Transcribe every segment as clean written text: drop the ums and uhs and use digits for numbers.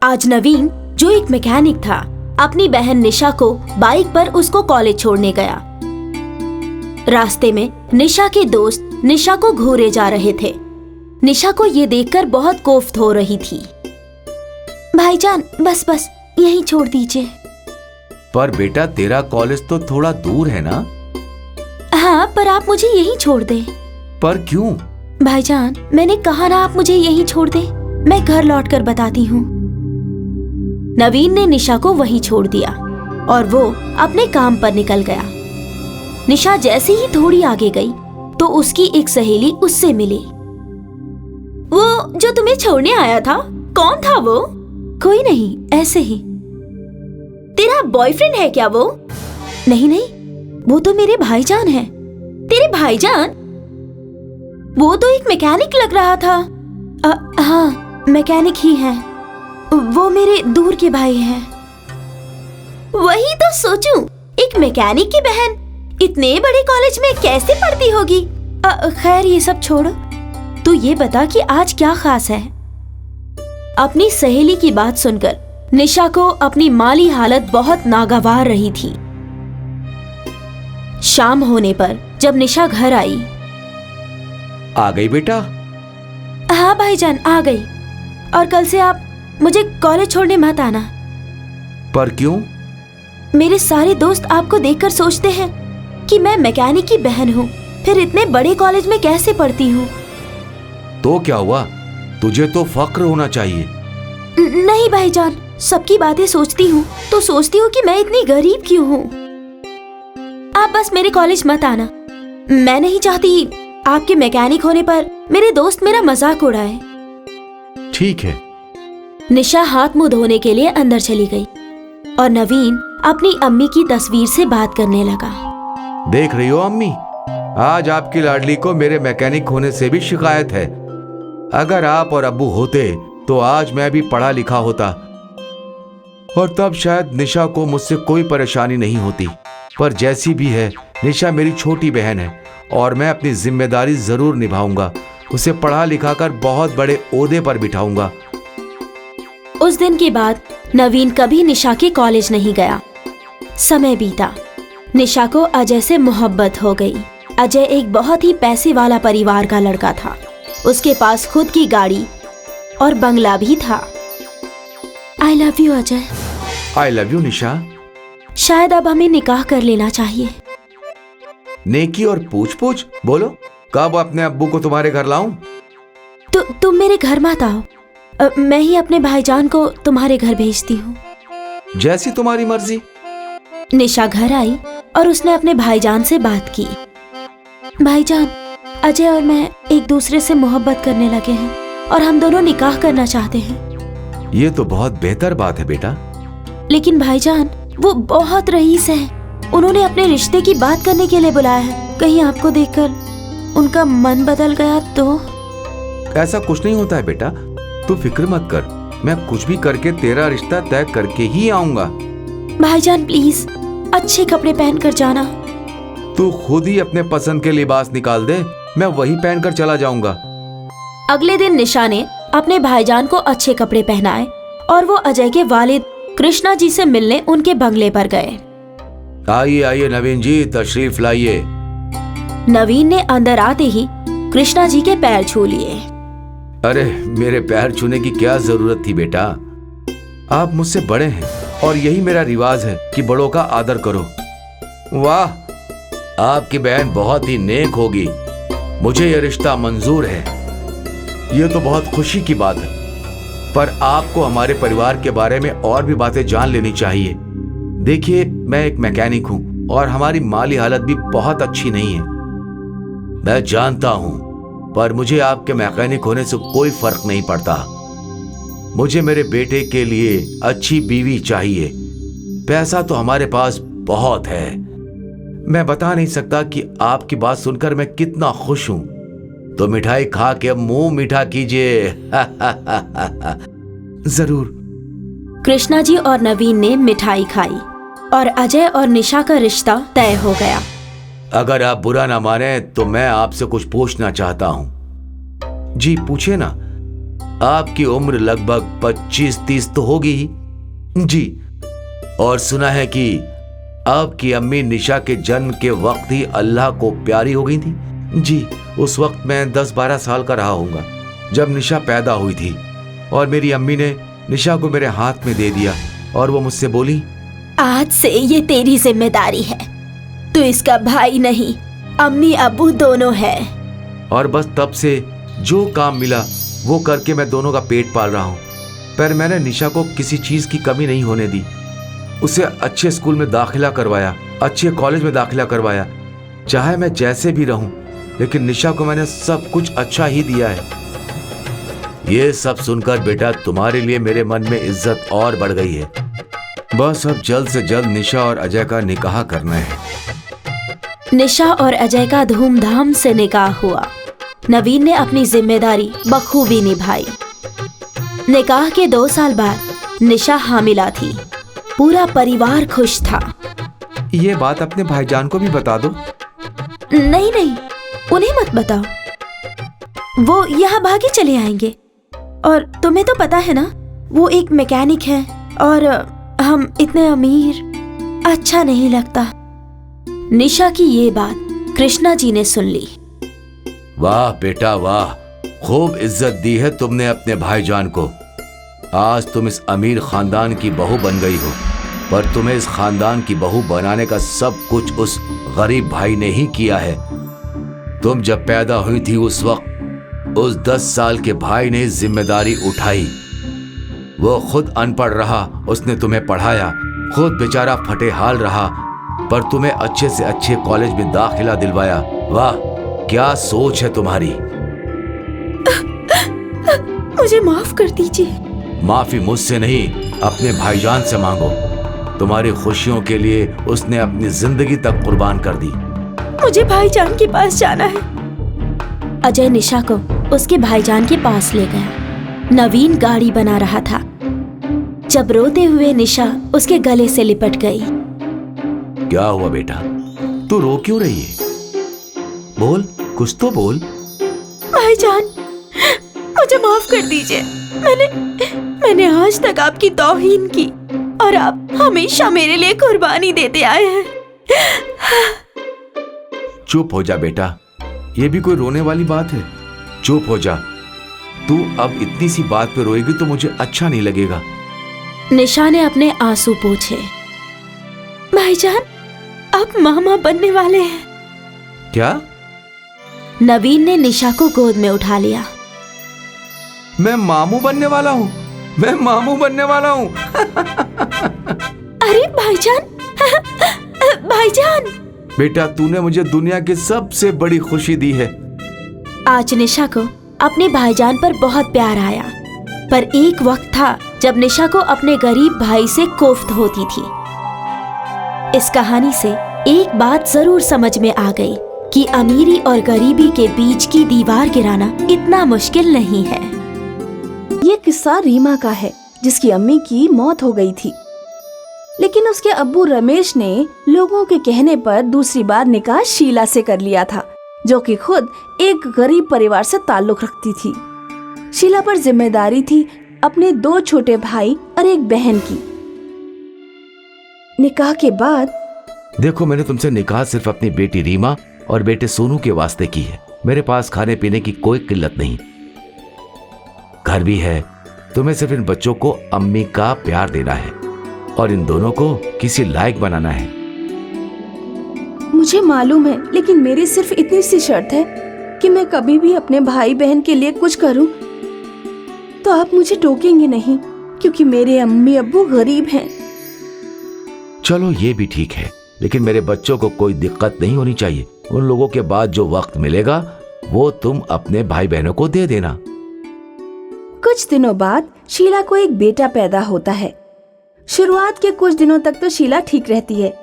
आज नवीन, जो एक मैकेनिक था, अपनी बहन निशा को बाइक पर उसको कॉलेज छोड़ने गया। रास्ते में निशा के दोस्त निशा को घूरे जा रहे थे। निशा को ये देखकर बहुत कोफ्त हो रही थी। भाईजान, बस बस यहीं छोड़ दीजिए। पर बेटा, तेरा कॉलेज तो थोड़ा दूर है ना? हाँ, पर आप मुझे यहीं छोड़ दे। पर क्यों? भाईजान, मैंने कहा ना, आप मुझे यहीं छोड़ दे। मैं घर लौटकर बताती हूँ। नवीन ने निशा को वहीं छोड़ दिया और वो अपने काम पर निकल गया। निशा जैसे ही थोड़ी आगे गई तो उसकी एक सहेली उससे मिली। वो जो तुम्हें छोड़ने आया था, कौन था वो? कोई नहीं, ऐसे ही। तेरा बॉयफ्रेंड है क्या वो? नहीं नहीं, वो तो मेरे भाईजान है। तेरे भाईजान? वो तो एक मैकेनिक लग रहा था। हाँ, मैकेनिक ही है। वो मेरे दूर के भाई हैं। वही तो सोचूं, एक मैकेनिक की बहन इतने बड़े कॉलेज में कैसे पढ़ती होगी? खैर, ये सब छोड़ो। तू ये बता कि आज क्या खास है? अपनी सहेली की बात सुनकर निशा को अपनी माली हालत बहुत नागवार रही थी। शाम होने पर जब निशा घर आई। आ गई बेटा? हाँ भाईजान, आ गई। और कल से आप मुझे कॉलेज छोड़ने मत आना। पर क्यों? मेरे सारे दोस्त आपको देखकर सोचते हैं कि मैं मैकेनिक की बहन हूँ, फिर इतने बड़े कॉलेज में कैसे पढ़ती हूँ। तो क्या हुआ? तुझे तो फक्र होना चाहिए। नहीं भाईजान, सबकी बातें सोचती हूँ तो सोचती हूँ कि मैं इतनी गरीब क्यों हूँ। आप बस मेरे कॉलेज मत आना। मैं नहीं चाहती आपके मैकेनिक होने पर मेरे दोस्त मेरा मजाक उड़ाए। ठीक है। निशा हाथ मुंह धोने के लिए अंदर चली गई और नवीन अपनी अम्मी की तस्वीर से बात करने लगा। देख रही हो अम्मी, आज आपकी लाडली को मेरे मैकेनिक होने से भी शिकायत है। अगर आप और अब्बू होते तो आज मैं भी पढ़ा लिखा होता और तब शायद निशा को मुझसे कोई परेशानी नहीं होती। पर जैसी भी है, निशा मेरी छोटी बहन है और मैं अपनी जिम्मेदारी जरूर निभाऊंगा। उसे पढ़ा लिखा कर बहुत बड़े ओहदे पर बिठाऊंगा। उस दिन के बाद नवीन कभी निशा के कॉलेज नहीं गया। समय बीता। निशा को अजय से मोहब्बत हो गई। अजय एक बहुत ही पैसे वाला परिवार का लड़का था। उसके पास खुद की गाड़ी और बंगला भी था। I love you Ajay. I love you Nisha. शायद अब हमें निकाह कर लेना चाहिए। नेकी और पूछ पूछ? बोलो, कब अपने अब्बू को तुम्हारे घर लाऊं? तुम मेरे घर मत आओ। मैं ही अपने भाईजान को तुम्हारे घर भेजती हूँ। जैसी तुम्हारी मर्जी। निशा घर आई और उसने अपने भाईजान से बात की। भाईजान, अजय और मैं एक दूसरे से मोहब्बत करने लगे हैं और हम दोनों निकाह करना चाहते हैं। ये तो बहुत बेहतर बात है बेटा। लेकिन भाईजान, वो बहुत रईस है। उन्होंने अपने रिश्ते की बात करने के लिए बुलाया है। कहीं आपको देखकर उनका मन बदल गया तो? ऐसा कुछ नहीं होता है बेटा, तू फिक्र मत कर। मैं कुछ भी करके तेरा रिश्ता तय करके ही आऊंगा। भाईजान प्लीज, अच्छे कपड़े पहनकर जाना। तू खुद ही अपने पसंद के लिबास निकाल दे, मैं वही पहनकर चला जाऊंगा। अगले दिन निशा ने अपने भाईजान को अच्छे कपड़े पहनाए और वो अजय के वालिद कृष्णा जी से मिलने उनके बंगले पर गए। आइए आइए नवीन जी, तशरीफ लाइए। नवीन ने अंदर आते ही कृष्णा जी के पैर छू लिए। अरे, मेरे पैर छूने की क्या जरूरत थी बेटा? आप मुझसे बड़े हैं और यही मेरा रिवाज है कि बड़ों का आदर करो। वाह, आपकी बहन बहुत ही नेक होगी। मुझे यह रिश्ता मंजूर है। यह तो बहुत खुशी की बात है, पर आपको हमारे परिवार के बारे में और भी बातें जान लेनी चाहिए। देखिए, मैं एक मैकेनिक हूं और हमारी माली हालत भी बहुत अच्छी नहीं है। मैं जानता हूं, पर मुझे आपके मैकेनिक होने से कोई फर्क नहीं पड़ता। मुझे मेरे बेटे के लिए अच्छी बीवी चाहिए। पैसा तो हमारे पास बहुत है। मैं बता नहीं सकता कि आपकी बात सुनकर मैं कितना खुश हूं। तो मिठाई खा के मुंह मीठा कीजिए। जरूर। कृष्णा जी और नवीन ने मिठाई खाई और अजय और निशा का रिश्ता तय हो गया। अगर आप बुरा ना माने तो मैं आपसे कुछ पूछना चाहता हूं। जी पूछिए ना। आपकी उम्र लगभग 25-30 तो होगी ही। जी, और सुना है कि आपकी अम्मी निशा के जन्म के वक्त ही अल्लाह को प्यारी हो गई थी। जी, उस वक्त मैं 10-12 साल का रहा होऊंगा जब निशा पैदा हुई थी, और मेरी अम्मी ने निशा को मेरे हाथ में दे दिया और वो मुझसे बोली, आज से ये तेरी जिम्मेदारी है, तू इसका भाई नहीं अम्मी अब्बू दोनों है। और बस तब से जो काम मिला वो करके मैं दोनों का पेट पाल रहा हूँ। पर मैंने निशा को किसी चीज की कमी नहीं होने दी। उसे अच्छे स्कूल में दाखिला करवाया, अच्छे कॉलेज में दाखिला करवाया। चाहे मैं जैसे भी रहूं, लेकिन निशा को मैंने सब कुछ अच्छा ही दिया है। ये सब सुनकर बेटा तुम्हारे लिए मेरे मन में इज्जत और बढ़ गई है। बस अब जल्द से जल्द निशा और अजय का निकाह करना है। निशा और अजय का धूमधाम से निकाह हुआ। नवीन ने अपनी जिम्मेदारी बखूबी निभाई। निकाह के 2 साल बाद निशा हामिला थी। पूरा परिवार खुश था। ये बात अपने भाईजान को भी बता दो। नहीं नहीं, उन्हें मत बताओ, वो यहाँ भागे चले आएंगे। और तुम्हें तो पता है ना, वो एक मैकेनिक है और हम इतने अमीर, अच्छा नहीं लगता। निशा की ये बात कृष्णा जी ने सुन ली। वाह बेटा वाह, खूब इज्जत दी है तुमने अपने भाईजान को। आज तुम इस अमीर खानदान की बहू बन गई हो, पर तुम्हें इस खानदान की बहू बनाने का सब कुछ उस गरीब भाई ने ही किया है। तुम जब पैदा हुई थी उस वक्त उस 10 साल के भाई ने जिम्मेदारी उठाई। वो खुद अनपढ़ रहा, उसने तुम्हें पढ़ाया, खुद बेचारा फटेहाल रहा, पर तुम्हें अच्छे से अच्छे कॉलेज में दाखिला दिलवाया। वाह, क्या सोच है तुम्हारी। मुझे माफ कर दीजिए। माफी मुझसे नहीं, अपने भाईजान से मांगो। तुम्हारी खुशियों के लिए उसने अपनी जिंदगी तक कुर्बान कर दी। मुझे भाईजान के पास जाना है। अजय निशा को उसके भाईजान के पास ले गया। नवीन गाड़ी बना रहा था जब रोते हुए निशा उसके गले से लिपट गई। क्या हुआ बेटा, तू रो क्यों रही है? बोल, कुछ तो बोल। भाईजान, मुझे माफ कर दीजिए। मैंने आज तक आपकी तौहीन की और आप हमेशा मेरे लिए कुर्बानी देते आए हैं। चुप हो जा बेटा, ये भी कोई रोने वाली बात है? चुप हो जा। तू अब इतनी सी बात पे रोएगी तो मुझे अच्छा नहीं लगेगा। निशा ने अपने आंसू पोंछे। भाईजान, आप मामा बनने वाले हैं। क्या? नवीन ने निशा को गोद में उठा लिया। मैं मामू बनने वाला हूँ? मैं मामू बनने वाला हूँ? अरे भाईजान, भाईजान! बेटा, तूने मुझे दुनिया की सबसे बड़ी खुशी दी है। आज निशा को अपने भाईजान पर बहुत प्यार आया, पर एक वक्त था जब निशा को अपने गरीब भाई से कोफ्त होती थी। इस कहानी से एक बात जरूर समझ में आ गई कि अमीरी और गरीबी के बीच की दीवार गिराना इतना मुश्किल नहीं है। ये किस्सा रीमा का है, जिसकी अम्मी की मौत हो गई थी, लेकिन उसके अब्बू रमेश ने लोगों के कहने पर दूसरी बार निकाह शीला से कर लिया था, जो कि खुद एक गरीब परिवार से ताल्लुक रखती थी। शीला पर जिम्मेदारी थी अपने 2 छोटे भाई और एक बहन की। निकाह के बाद, देखो, मैंने तुमसे निकाह सिर्फ अपनी बेटी रीमा और बेटे सोनू के वास्ते की है। मेरे पास खाने पीने की कोई किल्लत नहीं, घर भी है। तुम्हें सिर्फ इन बच्चों को अम्मी का प्यार देना है और इन दोनों को किसी लायक बनाना है। मुझे मालूम है, लेकिन मेरी सिर्फ इतनी सी शर्त है कि मैं कभी भी अपने भाई बहन के लिए कुछ करूं तो आप मुझे टोकेंगे नहीं, क्योंकि मेरे अम्मी अब्बू गरीब हैं। चलो, ये भी ठीक है, लेकिन मेरे बच्चों को कोई दिक्कत नहीं होनी चाहिए। उन लोगों के बाद जो वक्त मिलेगा वो तुम अपने भाई बहनों को दे देना। कुछ दिनों बाद शीला को एक बेटा पैदा होता है। शुरुआत के कुछ दिनों तक तो शीला ठीक रहती है,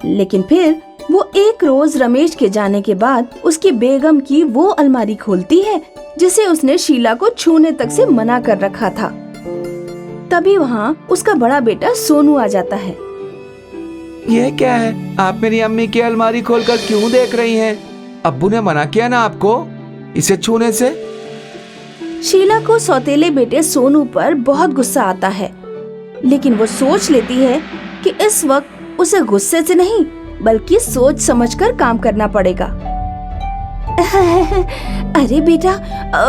लेकिन फिर वो एक रोज रमेश के जाने के बाद उसकी बेगम की वो अलमारी खोलती है जिसे उसने शीला को छूने तक से मना कर रखा था। तभी वहाँ उसका बड़ा बेटा सोनू आ जाता है। ये क्या है? आप मेरी अम्मी की अलमारी खोलकर क्यों देख रही हैं? अब्बू ने मना किया ना आपको इसे छूने से? शीला को सौतेले बेटे सोनू पर बहुत गुस्सा आता है, लेकिन वो सोच लेती है कि इस वक्त उसे गुस्से से नहीं बल्कि सोच समझकर काम करना पड़ेगा। अरे बेटा,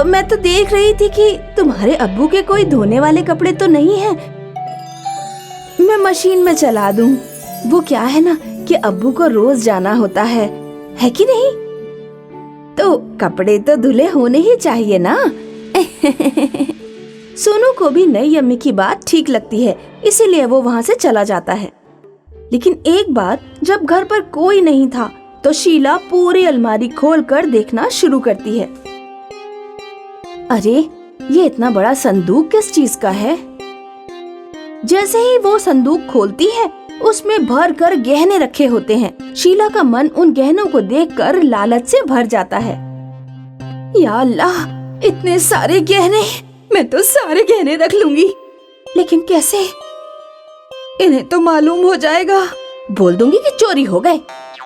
मैं तो देख रही थी कि तुम्हारे अब्बू के कोई धोने वाले कपड़े तो नहीं हैं। मैं मशीन में चला दूं। वो क्या है ना कि अब्बू को रोज जाना होता है कि नहीं? तो कपड़े तो धुले होने ही चाहिए ना। सोनू को भी नई अम्मी की बात ठीक लगती है, इसीलिए वो वहाँ से चला जाता है। लेकिन एक बार जब घर पर कोई नहीं था तो शीला पूरी अलमारी खोलकर देखना शुरू करती है। अरे, ये इतना बड़ा संदूक किस चीज का है? जैसे ही वो संदूक खोलती है, उसमें भर कर गहने रखे होते हैं। शीला का मन उन गहनों को देखकर लालच से भर जाता है। या अल्लाह, इतने सारे गहने! मैं तो सारे गहने रख लूंगी, लेकिन कैसे? इन्हें तो मालूम हो जाएगा। बोल दूंगी कि चोरी हो गए।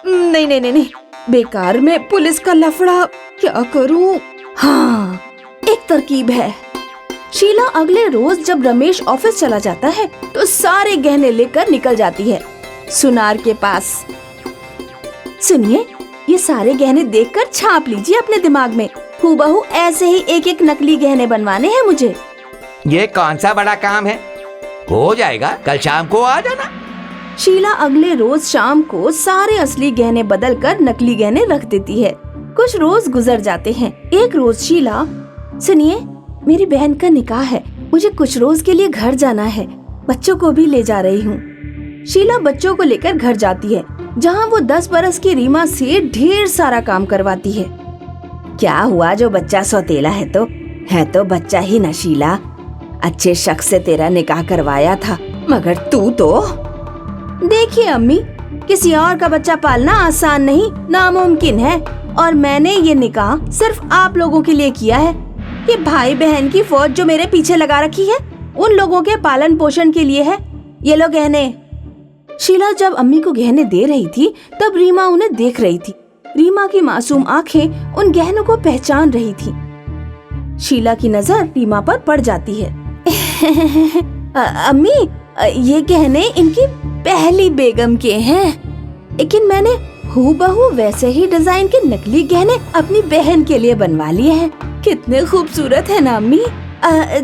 नहीं नहीं नहीं नहीं, बेकार में पुलिस का लफड़ा। क्या करूं? हाँ, एक तरकीब है। शीला अगले रोज जब रमेश ऑफिस चला जाता है तो सारे गहने लेकर निकल जाती है सुनार के पास। सुनिए, ये सारे गहने देखकर छाप लीजिए अपने दिमाग में। हूबहू ऐसे ही एक एक नकली गहने बनवाने हैं मुझे। ये कौन सा बड़ा काम है? हो जाएगा, कल शाम को आ जाना। शीला अगले रोज शाम को सारे असली गहने बदलकर नकली गहने रख देती है। कुछ रोज गुजर जाते हैं। एक रोज शीला, सुनिए, मेरी बहन का निकाह है, मुझे कुछ रोज के लिए घर जाना है, बच्चों को भी ले जा रही हूँ। शीला बच्चों को लेकर घर जाती है, जहाँ वो 10 बरस की रीमा से ढेर सारा काम करवाती है। क्या हुआ, जो बच्चा सौतेला है तो बच्चा ही न शीला। अच्छे शख्स से तेरा निकाह करवाया था, मगर तू तो। देखिए अम्मी, किसी और का बच्चा पालना आसान नहीं, नामुमकिन है। और मैंने ये निकाह सिर्फ आप लोगों के लिए किया है। ये भाई बहन की फौज जो मेरे पीछे लगा रखी है, उन लोगों के पालन पोषण के लिए है। ये लो गहने। शीला जब अम्मी को गहने दे रही थी तब रीमा उन्हें देख रही थी। रीमा की मासूम आंखें उन गहनों को पहचान रही थी। शीला की नजर रीमा पर पड़ जाती है। अम्मी, ये गहने इनकी पहली बेगम के हैं, लेकिन मैंने हूबहू वैसे ही डिजाइन के नकली गहने अपनी बहन के लिए बनवा लिए हैं। कितने खूबसूरत है ना अम्मी।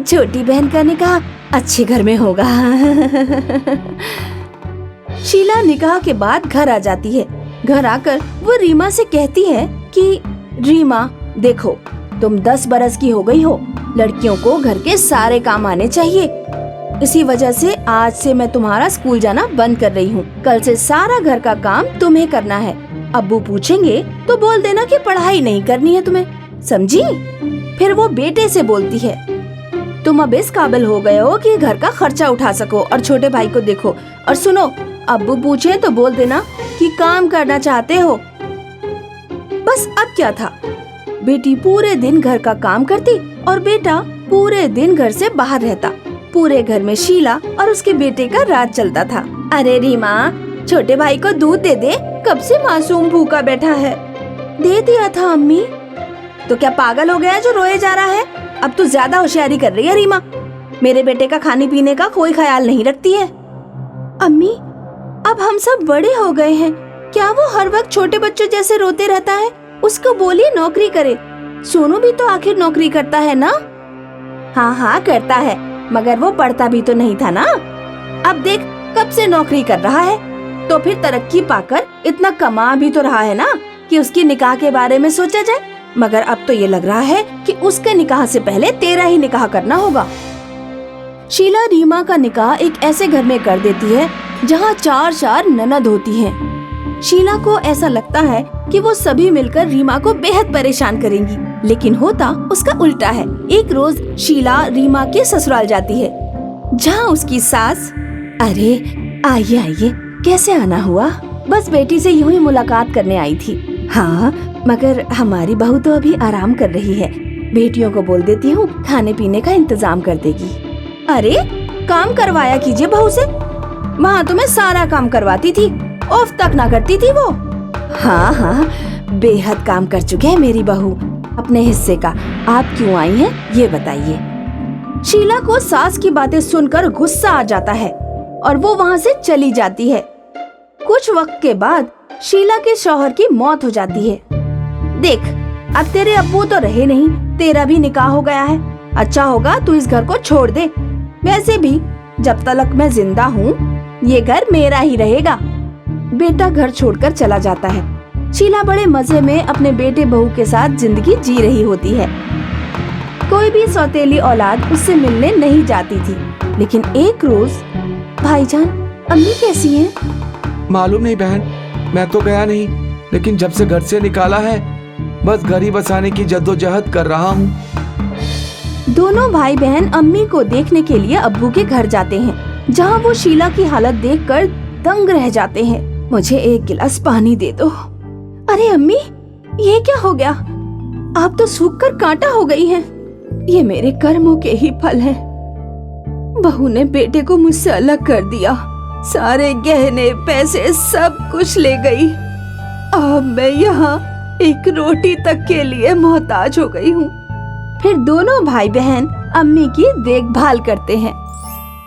छोटी बहन का निकाह अच्छे घर में होगा। शीला निकाह के बाद घर आ जाती है। घर आकर वो रीमा से कहती है कि रीमा, देखो, तुम 10 बरस की हो गई हो, लड़कियों को घर के सारे काम आने चाहिए। इसी वजह से आज से मैं तुम्हारा स्कूल जाना बंद कर रही हूँ। कल से सारा घर का काम तुम्हें करना है। अब्बू पूछेंगे तो बोल देना कि पढ़ाई नहीं करनी है तुम्हें, समझी? फिर वो बेटे से बोलती है, तुम अब इस काबिल हो गए हो कि घर का खर्चा उठा सको और छोटे भाई को देखो। और सुनो, अब्बू पूछे तो बोल देना कि काम करना चाहते हो। बस अब क्या था, बेटी पूरे दिन घर का काम करती और बेटा पूरे दिन घर से बाहर रहता। पूरे घर में शीला और उसके बेटे का राज चलता था। अरे रीमा, छोटे भाई को दूध दे दे, कब से मासूम भूखा बैठा है। दे दिया था अम्मी। तो क्या पागल हो गया जो रोए जा रहा है? अब तो ज्यादा होशियारी कर रही है रीमा। मेरे बेटे का खाने पीने का कोई ख्याल नहीं रखती है। अम्मी, अब हम सब बड़े हो गए हैं, क्या वो हर वक्त छोटे बच्चों जैसे रोते रहता है? उसको बोलिए नौकरी करे। सोनू भी तो आखिर नौकरी करता है ना? हाँ हाँ करता है, मगर वो पढ़ता भी तो नहीं था ना। अब देख कब से नौकरी कर रहा है, तो फिर तरक्की पाकर इतना कमा भी तो रहा है ना कि उसकी निकाह के बारे में सोचा जाए। मगर अब तो ये लग रहा है कि उसके निकाह से पहले तेरा ही निकाह करना होगा। शीला रीमा का निकाह एक ऐसे घर में कर देती है जहाँ 4 ननद होती हैं। शीला को ऐसा लगता है कि वो सभी मिलकर रीमा को बेहद परेशान करेंगी, लेकिन होता उसका उल्टा है। एक रोज शीला रीमा के ससुराल जाती है, जहाँ उसकी सास, अरे आइए आइए, कैसे आना हुआ? बस बेटी से यूं ही मुलाकात करने आई थी। हाँ, मगर हमारी बहू तो अभी आराम कर रही है। बेटियों को बोल देती हूँ खाने पीने का इंतजाम कर देगी। अरे काम करवाया कीजिए बहू से, वहाँ तो मैं सारा काम करवाती थी, ऑफ तक ना करती थी वो। हाँ हाँ, बेहद काम कर चुके हैं मेरी बहू। अपने हिस्से का। आप क्यों आई हैं ये बताइए। शीला को सास की बातें सुनकर गुस्सा आ जाता है और वो वहाँ से चली जाती है। कुछ वक्त के बाद शीला के शौहर की मौत हो जाती है। देख, अब तेरे अब्बू तो रहे नहीं, तेरा भी निकाह हो गया है। अच्छा होगा तू इस घर को छोड़ दे। वैसे भी जब तक मैं जिंदा हूँ ये घर मेरा ही रहेगा। बेटा घर छोड़कर चला जाता है। शीला बड़े मजे में अपने बेटे बहू के साथ जिंदगी जी रही होती है। कोई भी सौतेली औलाद उससे मिलने नहीं जाती थी। लेकिन एक रोज, भाईजान अम्मी कैसी हैं? मालूम नहीं बहन, मैं तो गया नहीं, लेकिन जब से घर से निकाला है बस घर ही बसाने की जद्दोजहद कर रहा हूँ। दोनों भाई बहन अम्मी को देखने के लिए अब्बू के घर जाते हैं, जहाँ वो शीला की हालत देखकर दंग रह जाते हैं। मुझे एक गिलास पानी दे दो। अरे अम्मी, ये क्या हो गया? आप तो सूखकर कांटा हो गई हैं। ये मेरे कर्मों के ही फल हैं। बहू ने बेटे को मुझसे अलग कर दिया, सारे गहने पैसे सब कुछ ले गई। अब मैं यहाँ एक रोटी तक के लिए मोहताज हो गई हूँ। फिर दोनों भाई बहन अम्मी की देखभाल करते हैं।